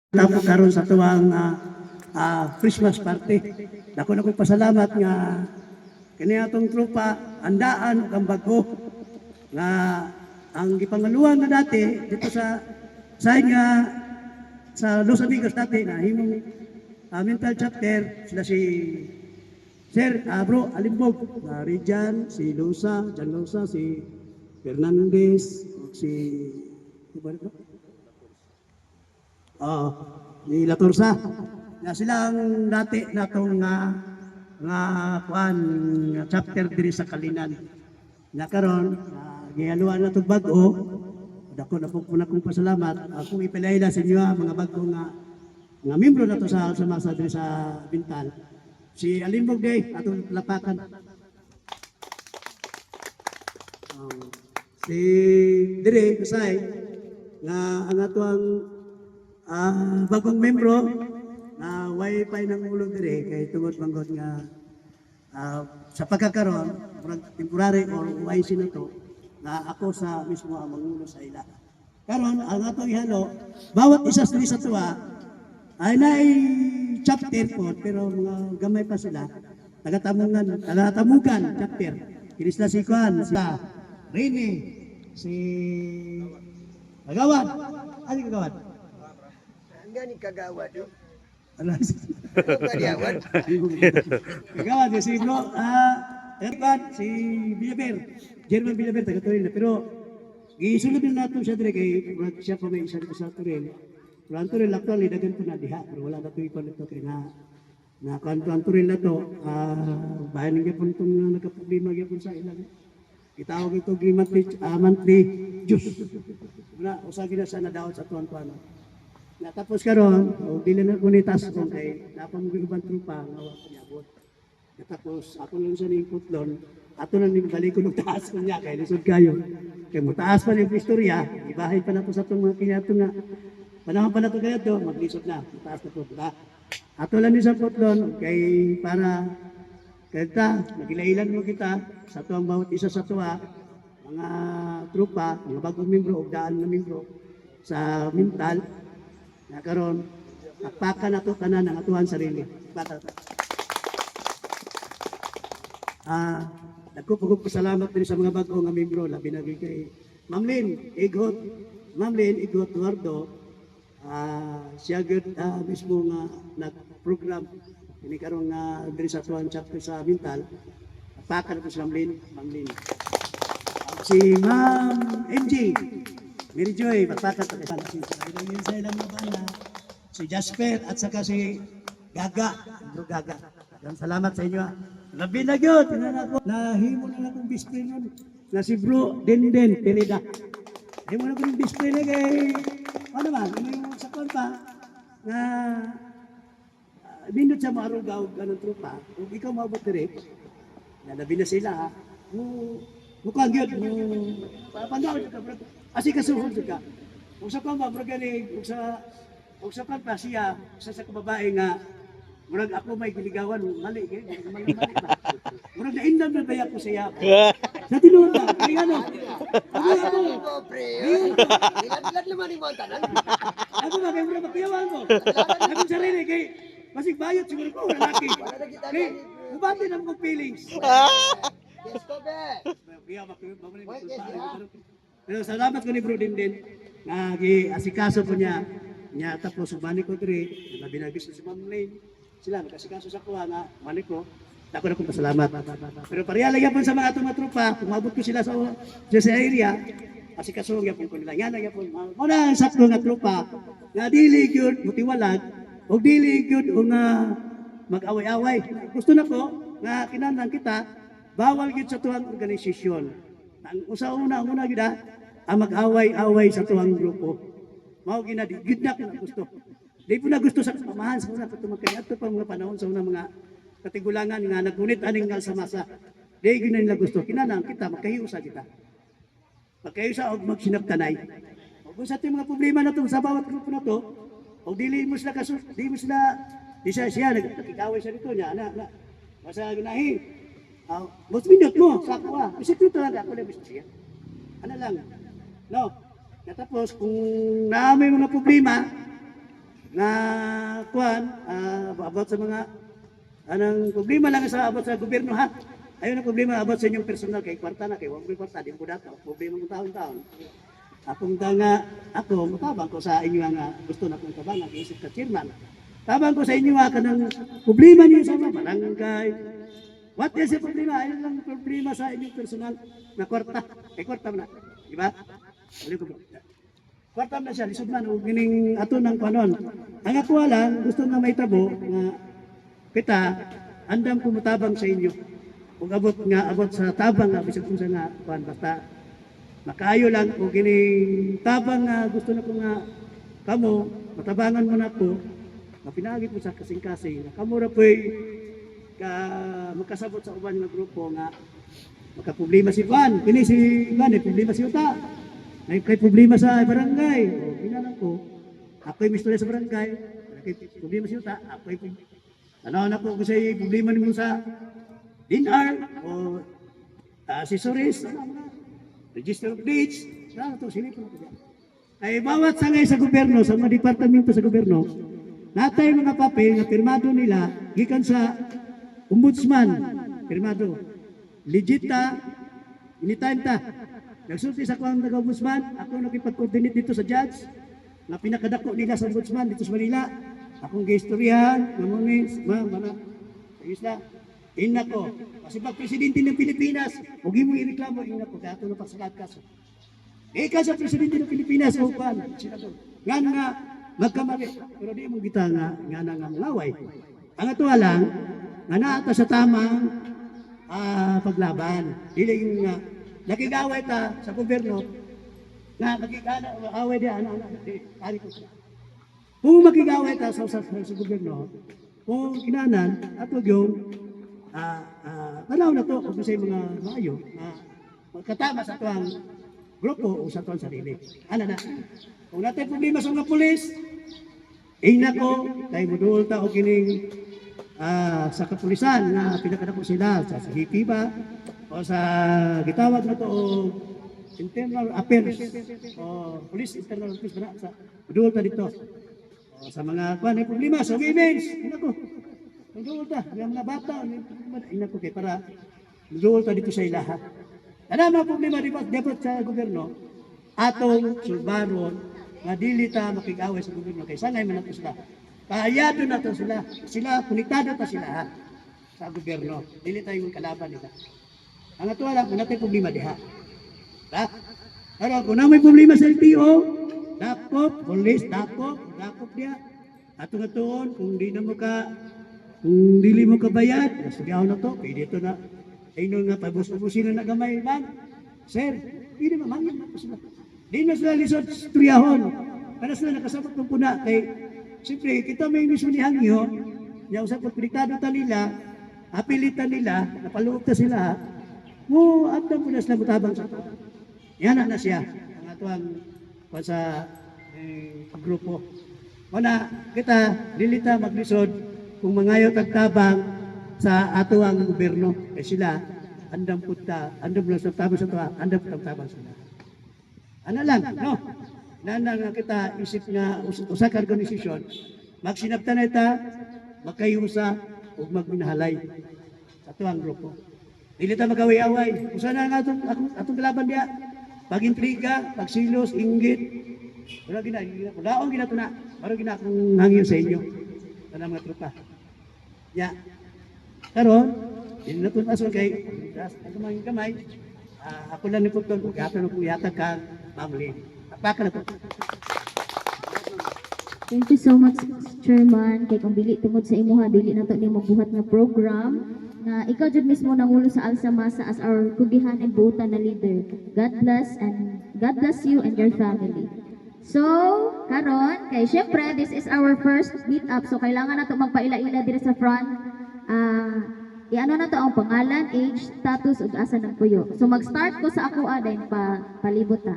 Tapos karon sa tuwang Christmas party. Dako na ko pasalamat nga kini atong tropa andaan ug ang bago nga ang gipangaluan na dati dito sa nga sa Los Amigos dati na himong mental chapter sila si Sir Bro Alimbog, Rijan, si Lusa, Jan Lusa, si Fernandez, si ni Latorsa. Na silang dati natong nga kuan chapter diri sa Kalinan. Na karon gihaluan na tog bag-o. Dako na po kong pasalamat. Akong ipilahila sa inyo mga bag-o nga membro na to sa masa diri sa Bintan. Si Alimbog day atong lapakan. Si dire kasay nga ang atong bagong membro na wifi ng ulo dire kay tungod manggod nga sa pagkakaroon temporary or YC na to na ako sa mismo ang mangulo sa ila. Karon ang atong ihalo bawat isa sa tuwa ay naay chapter po pero mga gamay pa sila tagatamugan chapter kini sila si Kuan sila Rini si Kagawad ano Kagawad Gani kagawad yun. ano Kagawad. Kagawad si Bro si Bilaber German Bilaber taga-Turil na pero gisulod na nato siya dire kay siya pa may isa sa Turil. Pero ang Turil actually dagan po na diha pero wala na to ipon ito kay na kanto ang Turil na to bahan nga po itong nagkaproblema gyapon sa ilang itawag ito monthly juice na usagi na sa nadaot sa tuwan tuwan natapos karon dili na kunitas ko kay napamugig ubang trupa nga wa panyabot natapos ako lang sa ning putlon ato na ning balik ko taas ko niya kay lisod kayo kay mo taas pa ning istorya ibahay pa na to sa tong mga kinyato nga panahon pa na to kaya to maglisod na taas na to diba ato lang ni sa putlon kay para kaya nagilailan mo kita sa tuwang bawat isa sa tuwa mga trupa mga bagong membro o daan na membro sa mental na karon takpakan nato tanan ang atuhan sarili. Dagko pagod salamat din sa mga bago nga membro labi na kay Ma'am Lynn Igot Eduardo siya gud mismo nga nag-program ini karon nga diri sa tuwan chapter sa mental takpakan nato si Ma'am Lynn si Ma'am MJ Mary Joy, patpakat pa kasi sa ilang mga banda, si Jasper at saka si Gaga, Bro Gaga. Salamat sa inyo. Labi na yun, nahimo na akong bisplay nun, na si Bro Denden Pereda. Himo na akong bisplay na kay, ano ba, yung sa pa, na bindot sa marugaw ganun trupa, kung ikaw maabot direct, nalabi na sila, mukhang yun, pandaw ka, bro. Asi kasuhod ka. Kung sa pamba, bro, gani, kung sa pamba siya, sa kababae nga, murag ako may giligawan, mali, mali ba? Murag naindam na baya ko siya. Sa tinuod ka, kaya ano? Ako, Ilan naman yung mga tanan. ako ba, kaya murag makiyawan ko. Ako sarili, kay, masig bayot siguro ko, lalaki. Kay, mubati na mong feelings. Yes, Kobe. Kaya, mamalik pero salamat ko ni Bro Dindin na asikaso po niya tapos subani ko diri na binagis si Ma'am Lane sila nakasikaso sa kuha nga mani ko dako na ko pasalamat pero pareha lang yapon sa mga atong tropa kumabot ko sila sa area asikaso gyapon ko nila yan gyapon mo na sakto nga tropa nga dili gyud mutiwalag og dili gyud nga mag-away-away gusto na ko nga kinahanglan kita bawal gyud sa tuwang organisasyon ang una gyud ang mag-away-away sa tuwang grupo. Mao ginadi, gid na ko gusto. Di po na gusto sa pamahan sa una katong magkayadto pa mga panahon sa una mga katigulangan nga nagunit aning nga sa masa. Di gid na nila gusto. Kinahanglan kita magkahiusa kita. Magkahiusa og magsinabtanay. Og sa mga problema na to sa bawat grupo na to, og dili mo sila di siya nagkikaway sa dito niya na basta ginahi. Mas minute mo sa ako Isikreto lang ako na siya. Ano lang. No. Tapos kung na may mga problema, na kuan about sa mga anong problema lang sa about sa gobyerno ha. Ayun ang problema about sa inyong personal kay kwarta na kay wag may kwarta di mo dato problema mo taon-taon. Akong nga ako matabang ko sa inyo nga gusto na kong tabangan isip ka chairman. Tabang ko sa inyo nga kanang problema niyo sa mga barangay. What is the problema? Ayun lang problema sa inyong personal na kwarta. Kay kwarta na, di ba? Kwarta na siya, lisod man, o gining ato ng panon. Ang ako lang, gusto na may tabo, nga kita, andam kumutabang sa inyo. Kung abot sa tabang, bisag kung sa nga, basta, makaayo lang, o gining tabang nga, gusto na ko nga, kamo, matabangan mo na ko, mapinagit mo sa kasing-kasing, na kamo ra po'y, magkasabot sa uban nga grupo nga, makaproblema si Juan, kini si Juan, problema si Uta. May problema sa barangay. O, ginalang ko. Ako'y mistura sa barangay. May problema si Uta. Ako'y ano na po kung sa'y problema nimo sa DNR o accessories, register of deeds. Ano ito, silipin ko dyan. Ay bawat sangay sa gobyerno, sa mga departamento sa gobyerno, natay mga papel na pirmado nila, gikan sa ombudsman, pirmado. Legit ta, anytime ta. Nagsulti sa kuang taga-ombudsman, ako nakipag-coordinate dito sa judge, na pinakadako nila sa ombudsman dito sa Manila. Akong gaistoryahan, mamunis, ayos na. Ina ko, kasi pag presidente ng Pilipinas, huwag mo i-reklamo, ina ko, kaya ito na pagsalat kaso. Ika sa presidente ng Pilipinas, o kuan, senador, nga magkamali, pero di mong kita nga nga malaway. Ang ito lang, nga naata sa tamang paglaban. Dili yung nakigaway ta sa gobyerno na nakigaway di ari ko. Kung makigaway ta sa gobyerno, kung kinanan ato yung tanaw na to kung sa mga maayo katama sa tuang grupo o sa tuang sarili. Ano na? Kung natin problema sa mga pulis, nako, tayo budol ta o kining sa kapulisan na pinakadako sila sa CP ba o sa gitawag na to o internal affairs o police internal affairs ba sa budol ta dito o sa mga kuan problema sa women's nako budol ta yung mga bata nako kay para budol ta dito sa ilaha ana mga problema dapat sa gobyerno atong sulbaron nga dili ta makig-away sa gobyerno kay sangay man nato sila kayado na to sila konektado ta sila sa gobyerno dili tayo kalaban nila. Ang ato lang, kung natin problema diha. Pero kung na may problema sa LTO, dakop, police, dakop diha. Ato nga toon, kung dili mo kabayad, nasigaw na to, pwede ito na, ayun nga, pabus-ubusin na nagamay, man. Sir, pwede mamangin na po sila. Di na sila lisod tuyahon. Para sila nakasabot ng puna, kay, siyempre, kita may mismo ni Hangyo, niya usap kung konektado ta nila, apilitan nila, napaluog ta sila, andam po na sila mutabang sa ito. Yan na siya, ang atuang sa grupo. Una, kita, lilita maglisod kung mangayo tagtabang sa atuang gobyerno. Kaya sila, andam po na sa tabang sa ito, andam po tabang sila. Ano lang, no? Nana nga kita isip nga usa ka organisasyon, magsinabta na ita, magkayusa, o magminahalay sa atuang grupo. Dili ta magaway-away. Usa na nga atong kalaban diya. Pag-intriga, pagsilos, inggit. Wala daong gina to na. Baro gina akong hangin sa inyo. Sa mga tropa. Ya. Karon, dili na to ason kay kamay. Ako lang ni puton kung gato na kung yatag ka, family. Apaka na to. Thank you so much, Chairman. Kay kung dili tungod sa imuha, dili na to ni magbuhat nga program. Na ikaw jud mismo nangulo sa Alsa Masa as our kugihan and buutan na leader. God bless you and your family. So, karon kay syempre this is our first meet up, so kailangan nato magpaila-ila diri sa front. Iano na to ang pangalan, age, status ug asa ng puyo. So mag-start ko sa ako din palibot ta.